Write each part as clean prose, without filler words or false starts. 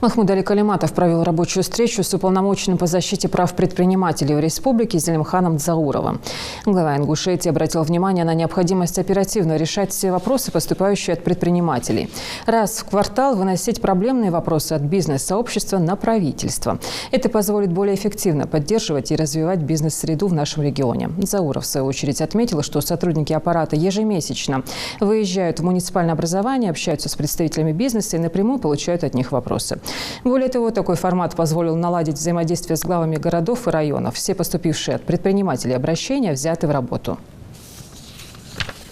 Махмуд Али Калиматов провел рабочую встречу с уполномоченным по защите прав предпринимателей в республике Зелимханом Дзауровым. Глава Ингушетии обратил внимание на необходимость оперативно решать все вопросы, поступающие от предпринимателей. Раз в квартал выносить проблемные вопросы от бизнес-сообщества на правительство. Это позволит более эффективно поддерживать и развивать бизнес-среду в нашем регионе. Дзауров, в свою очередь, отметил, что сотрудники аппарата ежемесячно выезжают в муниципальное образование, общаются с представителями бизнеса и напрямую получают от них вопросы. Более того, такой формат позволил наладить взаимодействие с главами городов и районов. Все поступившие от предпринимателей обращения взяты в работу.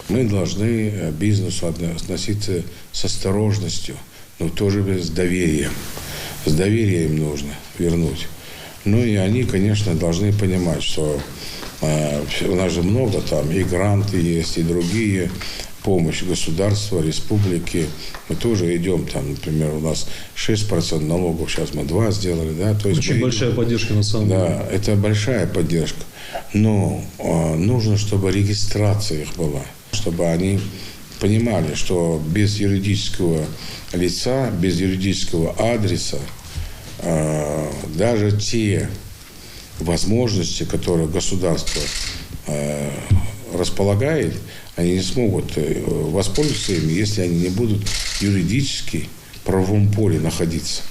Мы должны к бизнесу относиться с осторожностью, но тоже с доверием. С доверием нужно вернуть. Ну и они, конечно, должны понимать, что у нас же много там, и гранты есть, и другие, помощь государства, республики. Мы тоже идем, там, например, у нас 6% налогов, сейчас мы 2% сделали. Да? То есть очень большая поддержка на самом деле. Да, это большая поддержка. Но нужно, чтобы регистрация их была, чтобы они понимали, что без юридического лица, без юридического адреса даже те возможности, которые государство располагает, они не смогут воспользоваться ими, если они не будут юридически в правовом поле находиться.